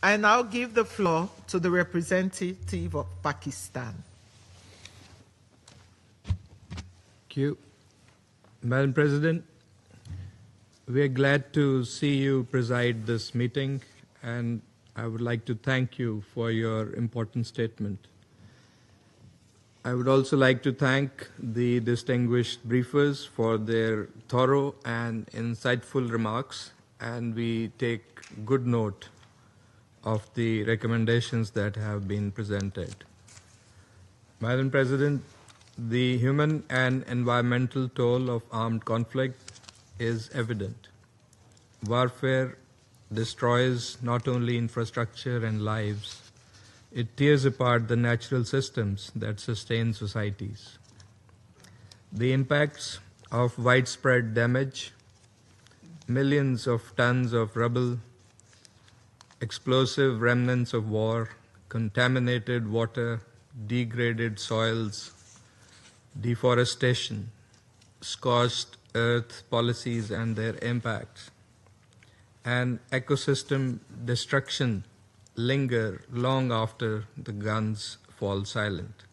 I now give the floor to the representative of Pakistan. Thank you. Madam President, we are glad to see you preside this meeting, and I would like to thank you for your important statement. I would also like to thank the distinguished briefers for their thorough and insightful remarks, and we take good note of the recommendations that have been presented. Madam President, the human and environmental toll of armed conflict is evident. Warfare destroys not only infrastructure and lives, it tears apart the natural systems that sustain societies. The impacts of widespread damage, millions of tons of rubble, explosive remnants of war, contaminated water, degraded soils, deforestation, scorched earth policies and their impacts, and ecosystem destruction linger long after the guns fall silent.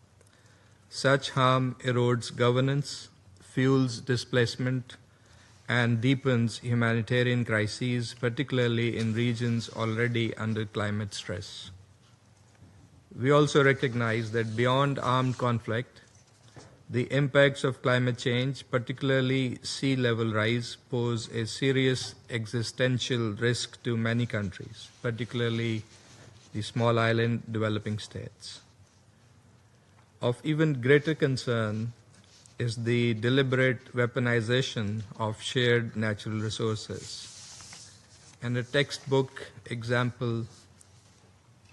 Such harm erodes governance, fuels displacement, and deepens humanitarian crises, particularly in regions already under climate stress. We also recognize that beyond armed conflict, the impacts of climate change, particularly sea level rise, pose a serious existential risk to many countries, particularly the small island developing states. Of even greater concern is the deliberate weaponization of shared natural resources. And a textbook example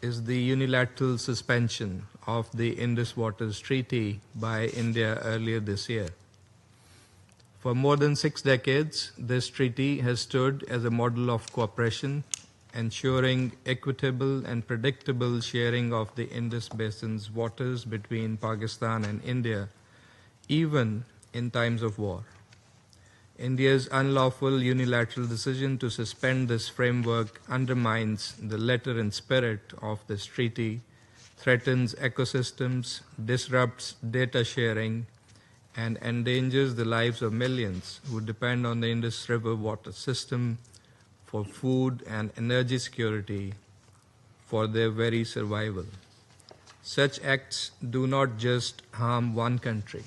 is the unilateral suspension of the Indus Waters Treaty by India earlier this year. For more than 6 decades, this treaty has stood as a model of cooperation, ensuring equitable and predictable sharing of the Indus Basin's waters between Pakistan and India, even in times of war. India's unlawful unilateral decision to suspend this framework undermines the letter and spirit of this treaty, threatens ecosystems, disrupts data sharing, and endangers the lives of millions who depend on the Indus River water system for food and energy security for their very survival. Such acts do not just harm one country.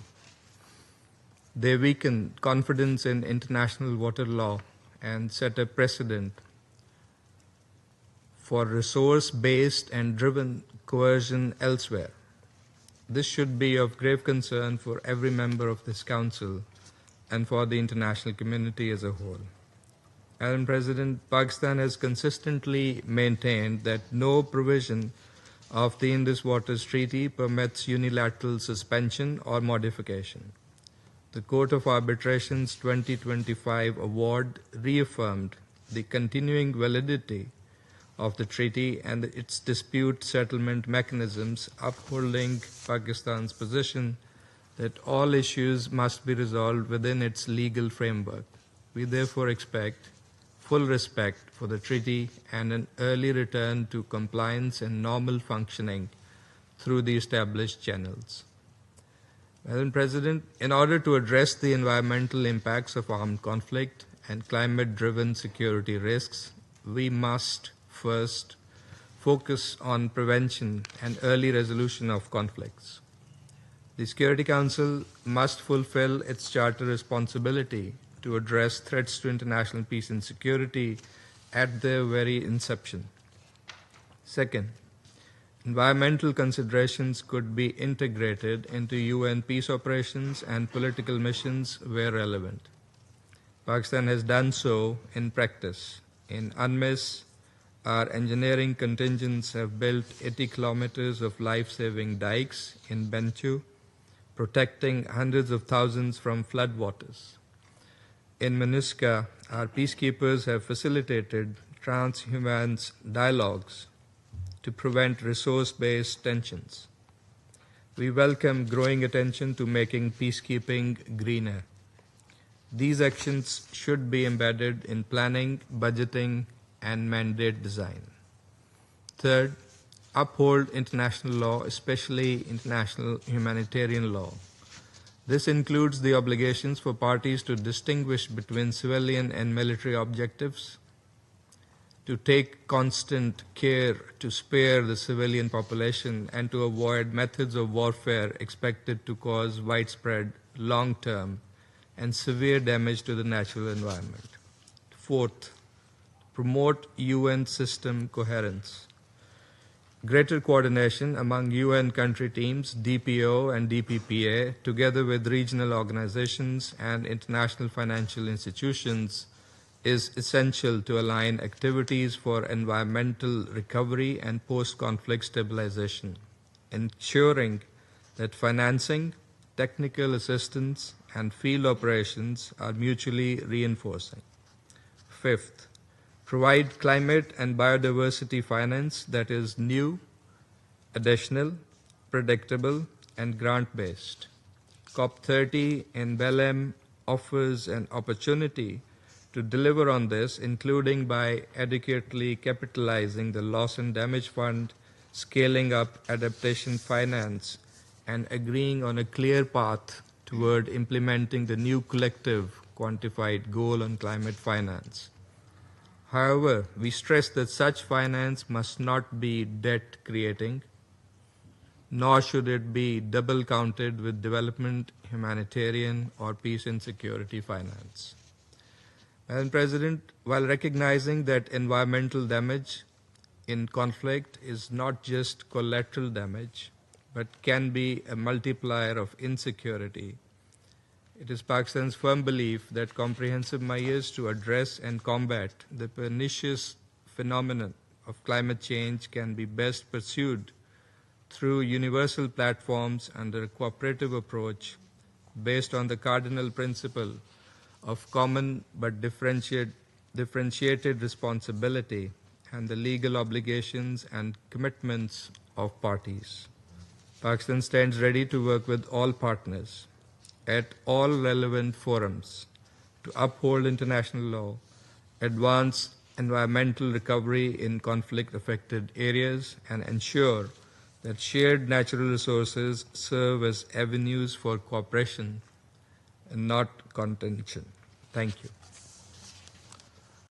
They weaken confidence in international water law and set a precedent for resource-based and driven coercion elsewhere. This should be of grave concern for every member of this Council and for the international community as a whole. Madam President, Pakistan has consistently maintained that no provision of the Indus Waters Treaty permits unilateral suspension or modification. The Court of Arbitration's 2025 award reaffirmed the continuing validity of the treaty and its dispute settlement mechanisms, upholding Pakistan's position that all issues must be resolved within its legal framework. We therefore expect full respect for the treaty and an early return to compliance and normal functioning through the established channels. Madam President, in order to address the environmental impacts of armed conflict and climate-driven security risks, we must first focus on prevention and early resolution of conflicts. The Security Council must fulfill its charter responsibility to address threats to international peace and security at their very inception. Second, environmental considerations could be integrated into UN peace operations and political missions where relevant. Pakistan has done so in practice. In UNMISS, our engineering contingents have built 80 kilometers of life-saving dikes in Benchu, protecting hundreds of thousands from floodwaters. In MINUSCA, our peacekeepers have facilitated transhumance dialogues to prevent resource-based tensions. We welcome growing attention to making peacekeeping greener. These actions should be embedded in planning, budgeting, and mandate design. Third, uphold international law, especially international humanitarian law. This includes the obligations for parties to distinguish between civilian and military objectives, to take constant care to spare the civilian population, and to avoid methods of warfare expected to cause widespread, long-term, and severe damage to the natural environment. Fourth, promote UN system coherence. Greater coordination among UN country teams, DPO and DPPA, together with regional organizations and international financial institutions, is essential to align activities for environmental recovery and post-conflict stabilization, ensuring that financing, technical assistance, and field operations are mutually reinforcing. Fifth, provide climate and biodiversity finance that is new, additional, predictable, and grant-based. COP30 in Belém offers an opportunity to deliver on this, including by adequately capitalizing the Loss and Damage Fund, scaling up adaptation finance, and agreeing on a clear path toward implementing the new collective quantified goal on climate finance. However, we stress that such finance must not be debt-creating, nor should it be double-counted with development, humanitarian, or peace and security finance. Madam President, while recognizing that environmental damage in conflict is not just collateral damage, but can be a multiplier of insecurity, it is Pakistan's firm belief that comprehensive measures to address and combat the pernicious phenomenon of climate change can be best pursued through universal platforms under a cooperative approach based on the cardinal principle of common but differentiated responsibility and the legal obligations and commitments of parties. Pakistan stands ready to work with all partners at all relevant forums to uphold international law, advance environmental recovery in conflict-affected areas, and ensure that shared natural resources serve as avenues for cooperation and not contention. Thank you.